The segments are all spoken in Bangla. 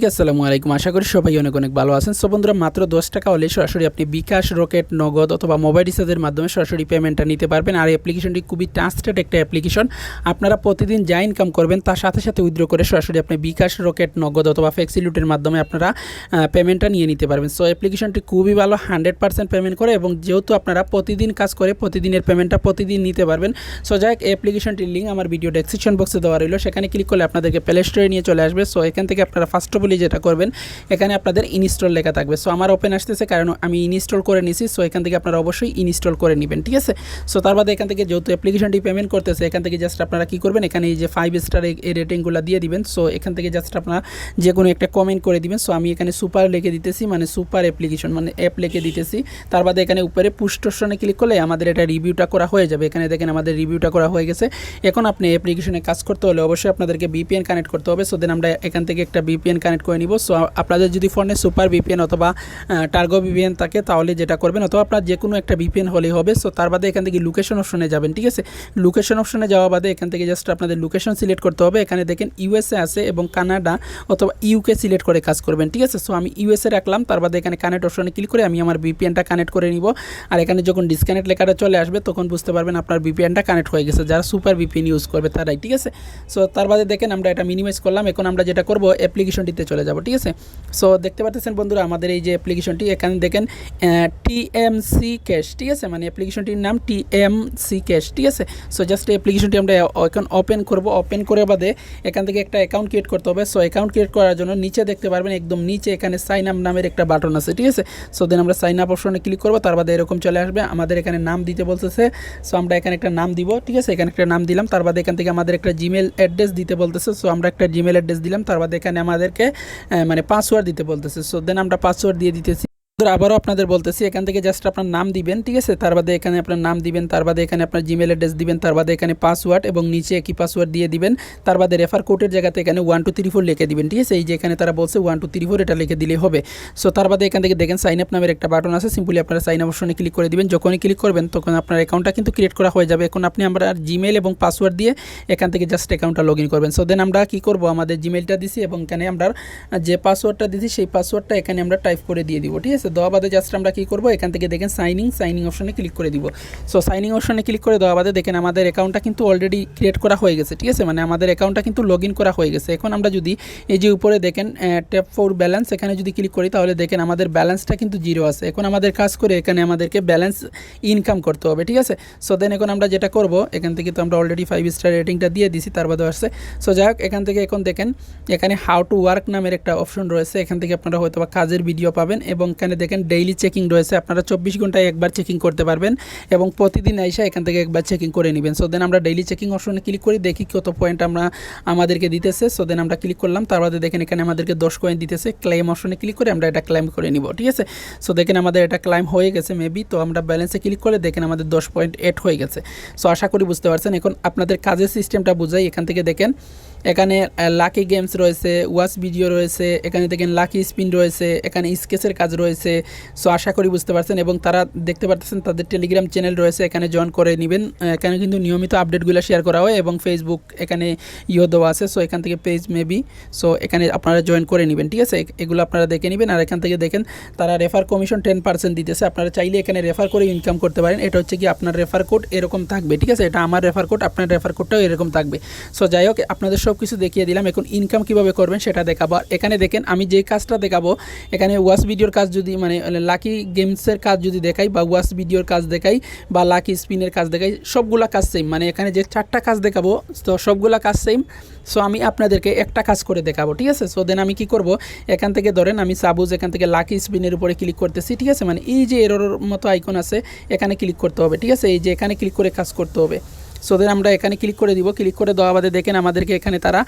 আসসালামু আলাইকুম। আশা করি সবাই অনেক অনেক ভালো আছেন। সো বন্ধুরা, মাত্র 10 টাকা হলে সরাসরি আপনি বিকাশ, রকেট, নগদ অথবা মোবাইল রিচার্জের মাধ্যমে সরাসরি পেমেন্টটা নিতে পারবেন। আর এই অ্যাপ্লিকেশনটি খুবই ট্রাস্টেড একটা অ্যাপ্লিকেশন। আপনারা প্রতিদিন যা ইনকাম করবেন তার সাথে সাথে উইথড্র করে সরাসরি আপনি বিকাশ, রকেট, নগদ অথবা ফ্লেক্সিলুটের মাধ্যমে আপনারা পেমেন্টটা নিয়ে নিতে পারবেন। সো অ্যাপ্লিকেশনটি খুবই ভালো, 100% পেমেন্ট করে এবং যেহেতু আপনারা প্রতিদিন কাজ করে প্রতিদিনের পেমেন্টটা প্রতিদিন নিতে পারবেন। সো যাই হোক, অ্যাপ্লিকেশনটির লিঙ্ক আমার ভিডিও ডেসক্রিপশন বক্সে দেওয়া রইল, সেখানে ক্লিক করলে আপনাদেরকে প্লে স্টোরে নিয়ে চলে আসবে। সো এখান থেকে আপনারা ফার্স্ট অফ অল যেটা করবেন, এখানে আপনাদের ইনস্টল লেখা থাকবে। সো আমার ওপেন আসতেছে কারণ আমি ইনস্টল করে নিছি। সো এখান থেকে আপনারা অবশ্যই ইনস্টল করে নেবেন, ঠিক আছে। সো তার বাদে এখান থেকে যেহেতু অ্যাপ্লিকেশনটি পেমেন্ট করতেছে, এখান থেকে জাস্ট আপনারা কী করবেন, এখানে এই যে 5 স্টার এই রেটিংগুলো দিয়ে দিবেন। সো এখান থেকে জাস্ট আপনারা যে কোনো একটা কমেন্ট করে দিবেন। সো আমি এখানে সুপার লিখে দিতেছি, মানে সুপার অ্যাপ্লিকেশন মানে অ্যাপ লিখে দিতেছি। তার বাদে এখানে উপরে পুশ অপশনে ক্লিক করলে আমাদের এটা রিভিউটা করা হয়ে যাবে। এখানে দেখেন আমাদের রিভিউটা করা হয়ে গেছে। এখন আপনি অ্যাপ্লিকেশনে কাজ করতে হলে অবশ্যই আপনাদেরকে VPN কানেক্ট করতে হবে। সো দেন আমরা এখান থেকে একটা VPN কানেক্ট করে নিব। সো আপনাদের যদি ফোনে সুপার VPN অথবা টার্গো VPN থাকে তাহলে যেটা করবেন, অথবা আপনার যে কোনো একটা VPN হলেই হবে। সো তার বাদে এখান থেকে লোকেশন অপশনে যাবেন, ঠিক আছে। লোকেশন অপশনে যাওয়া বাদে এখান থেকে জাস্ট আপনাদের লোকেশন সিলেক্ট করতে হবে। এখানে দেখেন USA আছে এবং কানাডা অথবা UK সিলেক্ট করে কাজ করবেন, ঠিক আছে। সো আমি USA রাখলাম। তার বাদে এখানে কানেক্ট অপশনে ক্লিক করে আমি আমার VPNটা কানেক্ট করে নিব। আর এখানে যখন ডিসকানেক্ট লেখাটা চলে আসবে তখন বুঝতে পারবেন আপনার VPNটা কানেক্ট হয়ে গেছে, যারা সুপার VPN ইউজ করবে তারাই, ঠিক আছে। সো তার বাদে দেখেন আমরা এটা মিনিমাইজ করলাম। এখন আমরা যেটা করব, অ্যাপ্লিকেশনটিতে চলে যাব, ঠিক আছে। সো দেখতে পাচ্ছেন বন্ধুরা, আমাদের এই যে অ্যাপ্লিকেশনটি, এখানে দেখেন TMC ক্যাশ, ঠিক আছে, মানে অ্যাপ্লিকেশনটির নাম TMC ক্যাশ, ঠিক আছে। সো জাস্ট এই অ্যাপ্লিকেশনটি আমরা এখন ওপেন করব। ওপেন করে বাদে এখান থেকে একটা অ্যাকাউন্ট ক্রিয়েট করতে হবে। সো অ্যাকাউন্ট ক্রিয়েট করার জন্য নিচে দেখতে পারবেন একদম নিচে এখানে সাইন আপ নামের একটা বাটন আছে, ঠিক আছে। সো দেন আমরা সাইন আপ অপশনে ক্লিক করব। তার বাদে এরকম চলে আসবে, আমাদের এখানে নাম দিতে বলতেছে। সো আমরা এখানে একটা নাম দিব, ঠিক আছে। এখানে একটা নাম দিলাম। তার বাদে এখান থেকে আমাদের একটা জিমেল অ্যাড্রেস দিতে বলতেছে। সো আমরা একটা জিমেল অ্যাড্রেস দিলাম। তার বাদে এখানে আমাদেরকে মানে পাসওয়ার্ড দিতে বলতেছে। সো দেন আমরা পাসওয়ার্ড দিয়ে দিতেছি। আবারও আপনাদের বলতেছি, এখান থেকে জাস্ট আপনার নাম দিবেন, ঠিক আছে। তার বাদে এখানে আপনার নাম দিবেন, তার বাদে এখানে আপনার জিমেল অ্যাড্রেস দিবেন, তার বাদে এখানে পাসওয়ার্ড এবং নিচে একই পাসওয়ার্ড দিয়ে দিবেন। তার বাদে রেফার কোডের জায়গাতে এখানে 1234 লিখে দিবেন, ঠিক আছে। এই যে এখানে তারা বলছে 1234 এটা লিখে দিলেই হবে। সো তার বাদে এখান থেকে দেখেন সাইন আপ নামের একটা বাটন আছে, সিম্পলি আপনারা সাইন আপ অপশনে ক্লিক করে দিবেন। যখনই ক্লিক করবেন তখন আপনার অ্যাকাউন্টটা কিন্তু ক্রিয়েট করা হয়ে যাবে। এখন আপনি আমরা জিমেল এবং পাসওয়ার্ড দিয়ে এখান থেকে জাস্ট অ্যাকাউন্টটা লগ ইন করবেন। সো দেন আমরা কী করব, আমাদের জিমেলটা দিছি এবং এখানে আমরা যে পাসওয়ার্ডটা দিছি সেই পাসওয়ার্ডটা এখানে আমরা টাইপ করে দিয়ে দিব, ঠিক আছে। দেওয়া বাদে জাস্ট আমরা কী করবো, এখান থেকে দেখেন সাইনিং অপশনে ক্লিক করে দিব। সো সাইনিং অপশনে ক্লিক করে দেওয়া বাদে দেখেন আমাদের অ্যাকাউন্টটা কিন্তু অলরেডি ক্রিয়েট করা হয়ে গেছে, ঠিক আছে, মানে আমাদের অ্যাকাউন্টটা কিন্তু লগ ইন করা হয়ে গেছে। এখন আমরা যদি এই যে উপরে দেখেন ট্যাপ ফর ব্যালেন্স, এখানে যদি ক্লিক করি তাহলে দেখেন আমাদের ব্যালেন্সটা কিন্তু 0 আছে। এখন আমাদের কাজ করে এখানে আমাদেরকে ব্যালেন্স ইনকাম করতে হবে, ঠিক আছে। সো দেন এখন আমরা যেটা করব, এখান থেকে তো আমরা অলরেডি 5 স্টার রেটিংটা দিয়ে দিছি, তার বাদে আসছে। সো যাই হোক, এখান থেকে এখন দেখেন এখানে হাউ টু ওয়ার্ক নামের একটা অপশন রয়েছে। এখান থেকে আপনারা হয়তো বা কাজের ভিডিও পাবেন এবং এখানে দেখেন ডেইলি চেকিং রয়েছে। আপনারা 24 ঘন্টায় একবার চেকিং করতে পারবেন এবং প্রতিদিন আইসা এখান থেকে একবার চেকিং করে নেবেন। সো দেন আমরা ডেইলি চেকিং অপশনে ক্লিক করি, দেখি কত পয়েন্ট আমাদেরকে দিতেছে। সো দেন আমরা ক্লিক করলাম। তার বাদে দেখেন এখানে আমাদেরকে 10 কয়েন দিতেছে। ক্লেম অপশনে ক্লিক করে আমরা এটা ক্লেম করে নিব, ঠিক আছে। সো দেখেন আমাদের এটা ক্লেম হয়ে গেছে মেবি। তো আমরা ব্যালেন্সে ক্লিক করে দেখেন আমাদের 10 পয়েন্ট এড হয়ে গেছে। সো আশা করি বুঝতে পারছেন। এখন আপনাদের কাজের সিস্টেমটা বুঝাই। এখান থেকে দেখেন এখানে লাকি গেমস রয়েছে, ওয়াচ ভিডিও রয়েছে, এখানে দেখেন লাকি স্পিন রয়েছে, এখানে স্কেচের কাজ রয়েছে। সো আশা করি বুঝতে পারছেন। এবং তারা দেখতে পাচ্ছেন তাদের টেলিগ্রাম চ্যানেল রয়েছে, এখানে জয়েন করে নেবেন। এখানে কিন্তু নিয়মিত আপডেটগুলো শেয়ার করা হয় এবং ফেসবুক এখানে দেওয়া আছে। সো এখান থেকে পেজ মেবি, সো এখানে আপনারা জয়েন করে নেবেন, ঠিক আছে। এগুলো আপনারা দেখে নেবেন। আর এখান থেকে দেখেন তারা রেফার কমিশন 10% দিতেছে। আপনারা চাইলে এখানে রেফার করে ইনকাম করতে পারেন। এটা হচ্ছে কি আপনার রেফার কোড এরকম থাকবে, ঠিক আছে। এটা আমার রেফার কোড, আপনার রেফার কোডটাও এরকম থাকবে। সো যাই হোক, আপনাদের সব কিছু দেখিয়ে দিলাম। এখন ইনকাম কীভাবে করবেন সেটা দেখাবো। আর এখানে দেখেন আমি যে কাজটা দেখাবো, এখানে ওয়াচ ভিডিওর কাজ যদি মানে লাকি গেমসের কাজ যদি দেখাই বা ওয়াচ ভিডিওর কাজ দেখাই বা লাকি স্পিনের কাজ দেখাই, সবগুলা কাজ সেম। মানে এখানে যে 4টা কাজ দেখাবো তো সবগুলা কাজ সেম। সো আমি আপনাদেরকে একটা কাজ করে দেখাবো, ঠিক আছে। সো দেন আমি কি করব, এখান থেকে ধরেন আমি সাপোজ এখান থেকে লাকি স্পিনের উপরে ক্লিক করতেছি, ঠিক আছে। মানে এই যে এরর মতো আইকন আছে এখানে ক্লিক করতে হবে, ঠিক আছে। এই যে এখানে ক্লিক করে কাজ করতে হবে। সো দেন আমরা এখানে ক্লিক করে দিব। ক্লিক করে দেওয়া বাদে দেখেন আমাদেরকে এখানে তারা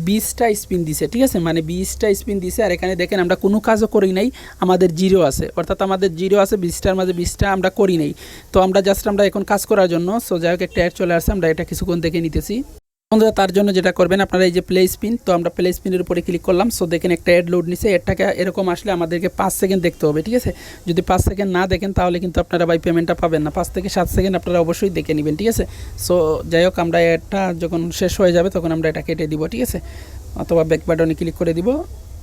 20টা স্পিন দিছে, ঠিক আছে, মানে 20টা স্পিন দিছে। আর এখানে দেখেন আমরা কোনো কাজও করি নাই, আমাদের 0 আছে, অর্থাৎ আমাদের 0 আছে। 20টার মাঝে 20টা আমরা করি নাই। তো আমরা জাস্ট আমরা এখন কাজ করার জন্য, সো যাই হোক একটা অ্যাড চলে আসছে, আমরা এটা কিছুক্ষণ দেখে নিতেছি। বন্ধুরা, তার জন্য যেটা করবেন আপনারা এই যে প্লে স্পিন, তো আমরা প্লে স্পিনের উপরে ক্লিক করলাম। সো দেখেন একটা অ্যাড লোড নিছে। অ্যাডটাকে এরকম আসলে আমাদেরকে 5 সেকেন্ড দেখতে হবে, ঠিক আছে। যদি 5 সেকেন্ড না দেখেন তাহলে কিন্তু আপনারা ভাই পেমেন্টটা পাবেন না। 5 থেকে 7 সেকেন্ড আপনারা অবশ্যই দেখে নেবেন, ঠিক আছে। সো যাই হোক, আমরা অ্যাডটা যখন শেষ হয়ে যাবে তখন আমরা এটা কেটে দিব, ঠিক আছে, অথবা ব্যাক বাটনে ক্লিক করে দিব।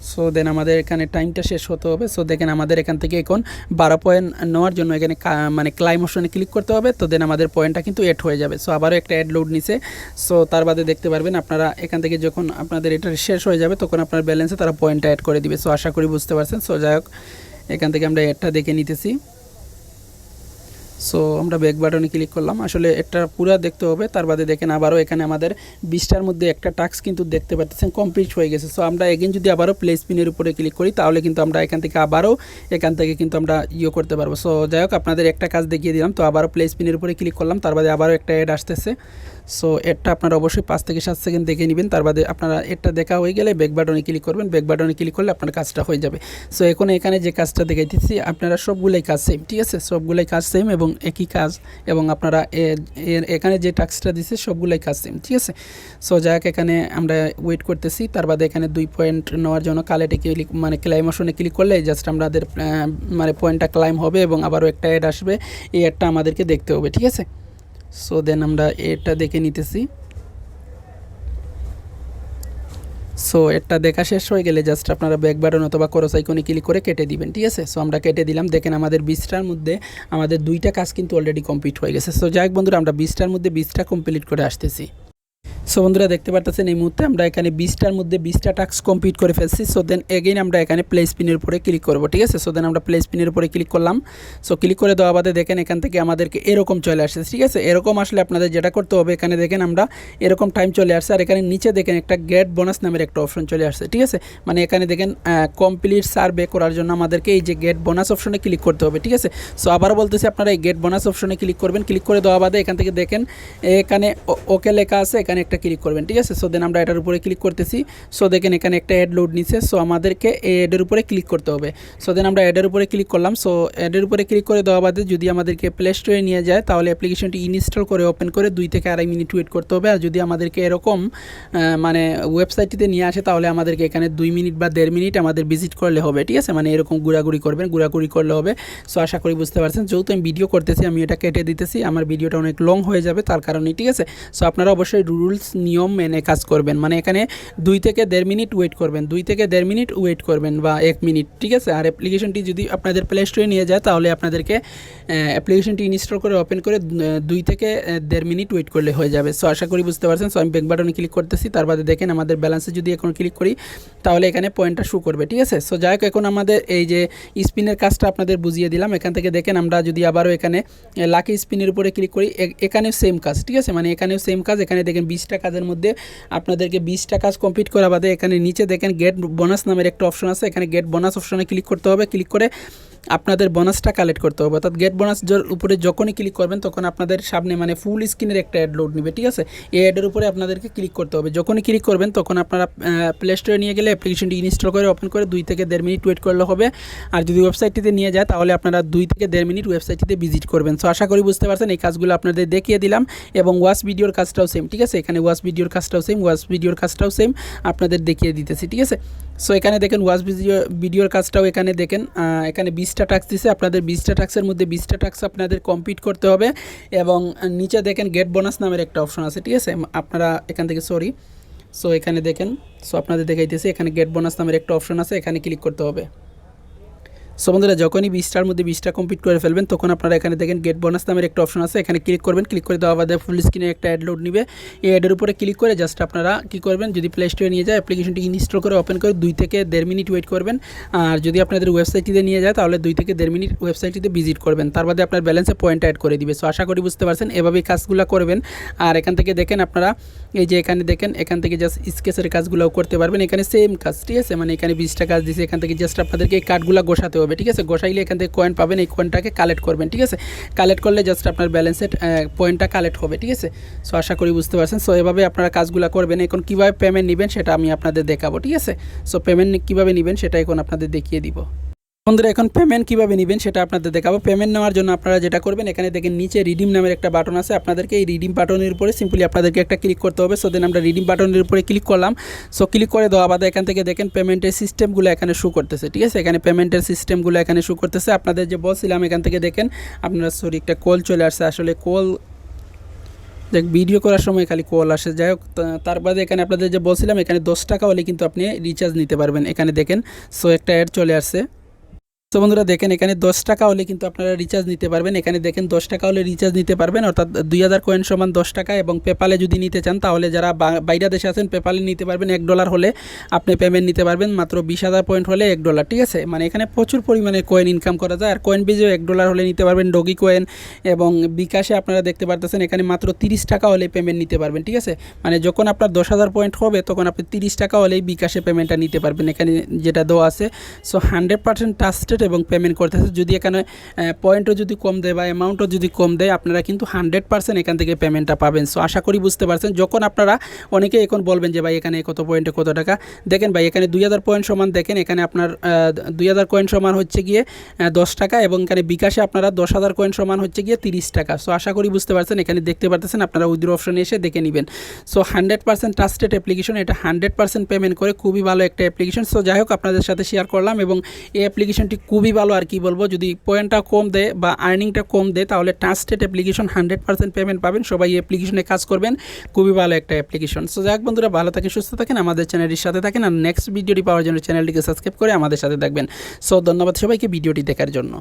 সো দেন আমাদের এখানে টাইমটা শেষ হতে হবে। সো দেখেন আমাদের এখান থেকে এখন 12 পয়েন্ট নেওয়ার জন্য এখানে মানে ক্লাইম অপশনে ক্লিক করতে হবে। তো দেন আমাদের পয়েন্টটা কিন্তু অ্যাড হয়ে যাবে। সো আবারও একটা অ্যাড লোড নিছে। সো তার বাদে দেখতে পারবেন আপনারা এখান থেকে যখন আপনাদের এটা শেষ হয়ে যাবে তখন আপনার ব্যালেন্সে তারা পয়েন্টটা অ্যাড করে দিবে। সো আশা করি বুঝতে পারছেন। সো যাই হোক এখান থেকে আমরা অ্যাডটা দেখে নিতেছি। সো আমরা ব্যাক বাটনে ক্লিক করলাম। আসলে এটা পুরো দেখতে হবে। তার বাদে দেখেন আবারও এখানে আমাদের 20টার মধ্যে একটা টাস্ক কিন্তু দেখতে পাচ্ছেন কমপ্লিট হয়ে গেছে। সো আমরা এগেন যদি আবারও প্লে স্পিনের উপরে ক্লিক করি তাহলে কিন্তু আমরা এখান থেকে আবারও কিন্তু আমরা করতে পারবো। সো যাই হোক আপনাদের একটা কাজ দেখিয়ে দিলাম। তো আবারও প্লে স্পিনের উপরে ক্লিক করলাম। তার বাদে আবারও একটা অ্যাড আসতেছে। সো এডটা আপনারা অবশ্যই 5 থেকে 7 সেকেন্ড দেখে নেবেন। তার বাদে আপনারা এডটা দেখা হয়ে গেলে ব্যাক বাটনে ক্লিক করবেন। ব্যাক বাটনে ক্লিক করলে আপনার কাজটা হয়ে যাবে। সো এখন এখানে যে কাজটা দেখাইতেছি আপনারা সবগুলোই কাজ সেম, ঠিক আছে? সবগুলোই কাজ সেম এবং একই কাজ, এবং আপনারা এখানে যে টাস্কটা দিচ্ছে সবগুলোই কাজ সেম, ঠিক আছে? সো যাক এখানে আমরা ওয়েট করতেছি। তার বাদে এখানে 2 পয়েন্ট নেওয়ার জন্য কালেটে ক্লিক মানে ক্লাইম অপশনে ক্লিক করলে জাস্ট আমাদের মানে পয়েন্টটা ক্লাইম হবে এবং আবারও একটা অ্যাড আসবে। এই অ্যাডটা আমাদেরকে দেখতে হবে, ঠিক আছে? সো দেন আমরা এটা দেখে নিতেছি। সো এটা দেখা শেষ হয়ে গেলে জাস্ট আপনারা ব্যাক বাটন অথবা ক্রস আইকনে ক্লিক করে কেটে দিবেন, ঠিক আছে? সো আমরা কেটে দিলাম। দেখেন আমাদের 20টার মধ্যে আমাদের 2টা কাজ কিন্তু অলরেডি কমপ্লিট হয়ে গেছে। সো যাই হোক বন্ধুরা, আমরা 20টার মধ্যে 20টা কমপ্লিট করে আসতেছি। সো বন্ধুরা দেখতে পারতেছেন এই মুহূর্তে আমরা এখানে 20টার মধ্যে 20টা টাস্ক কমপ্লিট করে ফেলছি। সো দেন এগেইন আমরা এখানে প্লে স্পিনের উপরে ক্লিক করব, ঠিক আছে? সো দেন আমরা প্লে স্পিনের উপরে ক্লিক করলাম। সো ক্লিক করে দেওয়া বাদে দেখেন এখান থেকে আমাদেরকে এরকম চলে আসছে, ঠিক আছে? এরকম আসলে আপনাদের যেটা করতে হবে, এখানে দেখেন আমরা এরকম টাইম চলে আসছে আর এখানে নিচে দেখেন একটা গেট বোনাস নামের একটা অপশন চলে আসছে, ঠিক আছে? মানে এখানে দেখেন কমপ্লিট সার্ভে করার জন্য আমাদেরকে এই যে গেট বোনাস অপশনে ক্লিক করতে হবে, ঠিক আছে? সো আবারও বলতেছি আপনারা এই গেট বোনাস অপশনে ক্লিক করবেন। ক্লিক করে দেওয়া বাদে এখান থেকে দেখেন এখানে ওকে লেখা আছে, এখানে একটা ক্লিক করবেন, ঠিক আছে? সো দেন আমরা এটার উপরে ক্লিক করতেছি। সো দেখেন এখানে একটা অ্যাড লোড নিচ্ছে। সো আমাদেরকে এই অ্যাডের উপরে ক্লিক করতে হবে। সো দেন আমরা অ্যাডের উপরে ক্লিক করলাম। সো অ্যাডের উপরে ক্লিক করে দেওয়া বাদে যদি আমাদেরকে প্লে স্টোরে নিয়ে যায় তাহলে অ্যাপ্লিকেশনটি ইনস্টল করে ওপেন করে 2 থেকে 2.5 মিনিট ওয়েট করতে হবে। আর যদি আমাদেরকে এরকম মানে ওয়েবসাইটটিতে নিয়ে আসে তাহলে আমাদেরকে এখানে 2 মিনিট বা 1.5 মিনিট আমাদের ভিজিট করলে হবে, ঠিক আছে? মানে এরকম ঘোরাঘুরি করবেন, ঘোরাঘুরি করলে হবে। সো আশা করি বুঝতে পারছেন। যেহেতু আমি ভিডিও করতেছি আমি এটা কেটে দিতেছি, আমার ভিডিওটা অনেক লং হয়ে যাবে তার কারণে, ঠিক আছে? সো আপনারা অবশ্যই রুলস নিয়ম মেনে কাজ করবেন। মানে এখানে 2 থেকে 1.5 মিনিট ওয়েট করবেন, 2 থেকে 1.5 মিনিট ওয়েট করবেন বা 1 মিনিট, ঠিক আছে? আর অ্যাপ্লিকেশনটি যদি আপনাদের প্লে স্টোরে নিয়ে যায় তাহলে আপনাদেরকে অ্যাপ্লিকেশনটি ইনস্টল করে ওপেন করে 2 থেকে 1.5 মিনিট ওয়েট করলে হয়ে যাবে। সো আশা করি বুঝতে পারছেন। সো আমি ব্যাক বাটনে ক্লিক করতেছি। তার বাদে দেখেন আমাদের ব্যালেন্সে যদি এখন ক্লিক করি তাহলে এখানে পয়েন্টটা শো করবে, ঠিক আছে? সো যাই হোক এখন আমাদের এই যে স্পিনের কাজটা আপনাদের বুঝিয়ে দিলাম। এখান থেকে দেখেন আমরা যদি আবারও এখানে লাকি স্পিনের উপরে ক্লিক করি এখানেও সেম কাজ, ঠিক আছে? মানে এখানেও সেম কাজ। এখানে দেখেন 20টা কাজের মধ্যে আপনাদেরকে 20টা কাজ কমপ্লিট করা বাদে এখানে নিচে দেখেন গেট বোনাস নামের একটা অপশন আছে। এখানে গেট বোনাস অপশনে ক্লিক করতে হবে। ক্লিক করে আপনাদের বোনাসটা কালেক্ট করতে হবে। অর্থাৎ গেট বোনাস উপরে যখনই ক্লিক করবেন তখন আপনাদের সামনে মানে ফুল স্ক্রিনের একটা অ্যাড লোড নেবে, ঠিক আছে? এই অ্যাডের উপরে আপনাদেরকে ক্লিক করতে হবে। যখনই ক্লিক করবেন তখন আপনারা প্লে স্টোরে নিয়ে গেলে অ্যাপ্লিকেশনটি ইনস্টল করে ওপেন করে 2 থেকে 1.5 মিনিট ওয়েট করলে হবে। আর যদি ওয়েবসাইটটিতে নিয়ে যায় তাহলে আপনারা 2 থেকে 1.5 মিনিট ওয়েবসাইটটিতে ভিজিট করবেন। সো আশা করি বুঝতে পারছেন। এই কাজগুলো আপনাদের দেখিয়ে দিলাম এবং ওয়াচ ভিডিওর কাজটাও সেম, ঠিক আছে? এখানে ওয়াচ ভিডিওর কাজটাও সেম আপনাদের দেখিয়ে দিতেছি, ঠিক আছে? সো এখানে দেখেন ওয়াচ ভিডিওর কাজটাও এখানে দেখেন এখানে 20টা টাস্ক দিছে। আপনাদের 20টা টাস্কের মধ্যে 20টা টাস্ক আপনাদের কমপ্লিট করতে হবে এবং নিচে দেখেন গেট বোনাস নামের একটা অপশন আছে, ঠিক আছে? আপনারা এখান থেকে সো এখানে দেখেন, সো আপনাদের দেখাইতেছে এখানে গেট বোনাস নামের একটা অপশন আছে, এখানে ক্লিক করতে হবে। সো বন্ধুরা যখনই 20টার মধ্যে 20টা কমপ্লিট করে ফেলবেন তখন আপনারা এখানে দেখেন গেট বোনাস নামের একটা অপশন আছে, এখানে ক্লিক করবেন। ক্লিক করে দেওয়া বাদে ফুল স্ক্রিনে একটা অ্যাড লোড নেবে। এই অ্যাডের উপরে ক্লিক করে জাস্ট আপনারা কী করবেন, যদি প্লে স্টোরে নিয়ে যায় অ্যাপ্লিকেশনটি ইনস্টল করে ওপেন করে 2 থেকে 1.5 মিনিট ওয়েট করবেন। আর যদি আপনাদের ওয়েবসাইটটিতে নিয়ে যায় তাহলে 2 থেকে 1.5 মিনিট ওয়েবসাইটটিতে ভিজিট করবেন। তার বাদে আপনার ব্যালেন্সে পয়েন্ট অ্যাড করে দিবে। সো আশা করি বুঝতে পারছেন। এভাবেই কাজগুলো করবেন। আর এখান থেকে দেখেন আপনারা এই যে এখানে দেখেন এখান থেকে জাস্ট স্কেচের কাজগুলোও করতে পারবেন। এখানে সেম কাজ, ঠিক আছে? মানে এখানে 20টা কাজ দিয়েছে। এখান থেকে জাস্ট আপনাদেরকে এই কার্ডগুলো গোছাতে হবে, ঠিক আছে? গোছাইলে এখান থেকে কয়েন পাবেন, এই কয়েনটাকে কালেক্ট করবেন, ঠিক আছে? কালেক্ট করলে জাস্ট আপনার ব্যালেন্সের পয়েন্টটা কালেক্ট হবে, ঠিক আছে? সো আশা করি বুঝতে পারছেন। সো এভাবে আপনারা কাজগুলো করবেন। এখন কীভাবে পেমেন্ট নেবেন সেটা আমি আপনাদের দেখাবো, ঠিক আছে? সো পেমেন্ট কীভাবে নেবেন সেটা এখন আপনাদের দেখিয়ে দিব। বন্ধুরা এখন পেমেন্ট কীভাবে নেবেন সেটা আপনাদের দেখাবো। পেমেন্ট নেওয়ার জন্য আপনারা যেটা করবেন এখানে দেখেন নিচে রিডিম নামের একটা বাটন আছে। আপনাদেরকে এই রিডিম বাটনের উপরে সিম্পলি আপনাদেরকে একটা ক্লিক করতে হবে। সো দেন আমরা রিডিম বাটনের উপরে ক্লিক করলাম। সো ক্লিক করে দেওয়া বাদে এখান থেকে দেখেন পেমেন্টের সিস্টেমগুলো এখানে শো করতেছে, ঠিক আছে? এখানে পেমেন্টের সিস্টেমগুলো এখানে শো করতেছে। আপনাদের যে বলছিলাম এখান থেকে দেখেন আপনারা একটা কল চলে আসছে। আসলে দেখ ভিডিও করার সময় খালি কল আসে। যাই হোক, তার বাদে এখানে আপনাদের যে বলছিলাম এখানে 10 টাকা হলে কিন্তু আপনি রিচার্জ নিতে পারবেন। এখানে দেখেন, সো একটা অ্যাড চলে আসছে। তো বন্ধুরা দেখেন এখানে 10 টাকা হলে কিন্তু আপনারা রিচার্জ নিতে পারবেন। এখানে দেখেন 10 টাকা হলে রিচার্জ নিতে পারবেন, অর্থাৎ 2000 কয়েন সমান 10 টাকা। এবং পেপালে যদি নিতে চান তাহলে যারা বাইরে দেশে আছেন পেপালে নিতে পারবেন। $1 হলে আপনি পেমেন্ট নিতে পারবেন, মাত্র 20,000 পয়েন্ট হলে $1, ঠিক আছে। মানে এখানে প্রচুর পরিমাণে কয়েন ইনকাম করা যায়। আর কয়েন বেজেও $1 হলে নিতে পারবেন ডগি কয়েন। এবং বিকাশে আপনারা দেখতে পারতেছেন এখানে মাত্র 30 টাকা হলে পেমেন্ট নিতে পারবেন, ঠিক আছে। মানে যখন আপনার 10,000 পয়েন্ট হবে তখন আপনি 30 টাকা হলেই বিকাশে পেমেন্টটা নিতে পারবেন, এখানে যেটা দেওয়া আছে। সো 100% ট্রাস্টেড এবং পেমেন্ট করতেছে। যদি এখানে পয়েন্টও যদি কম দেয় বা অ্যামাউন্টও যদি কম দেয়, আপনারা কিন্তু 100% এখান থেকে পেমেন্টটা পাবেন। সো আশা করি বুঝতে পারছেন। যখন আপনারা অনেকে এখন বলবেন যে ভাই এখানে কত পয়েন্টে কত টাকা, দেখেন ভাই এখানে 2000 পয়েন্ট সমান, দেখেন এখানে আপনার 2000 কয়েন সমান হচ্ছে গিয়ে 10 টাকা। এবং এখানে বিকাশে আপনারা 10,000 কয়েন সমান হচ্ছে গিয়ে 30 টাকা। সো আশা করি বুঝতে পারছেন। এখানে দেখতে পারতেছেন, আপনারা উইথড্র অপশনে এসে দেখে নেবেন। সো 100% ট্রাস্টেড অ্যাপ্লিকেশন, এটা 100% পেমেন্ট করে, খুবই ভালো একটা অ্যাপ্লিকেশন। সো যাই হোক, আপনাদের সাথে শেয়ার করলাম। এবং এই অ্যাপ্লিকেশনটি খুবই ভালো। আর কি বলবো, যদি পয়েন্টটা কম দেয় বা আর্নিংটা কম দেয় তাহলে ট্রাস্টেড অ্যাপ্লিকেশন, 100% পেমেন্ট পাবেন। সবাই এই অ্যাপ্লিকেশনে কাজ করবেন, খুবই ভালো একটা অ্যাপ্লিকেশন। সো যাই হোক বন্ধুরা, ভালো থাকেন, সুস্থ থাকেন, আমাদের চ্যানেলটির সাথে থাকেন। আর নেক্সট ভিডিওটি পাওয়ার জন্য চ্যানেলটিকে সাবস্ক্রাইব করে আমাদের সাথে থাকবেন। সো ধন্যবাদ সবাইকে ভিডিওটি দেখার জন্য।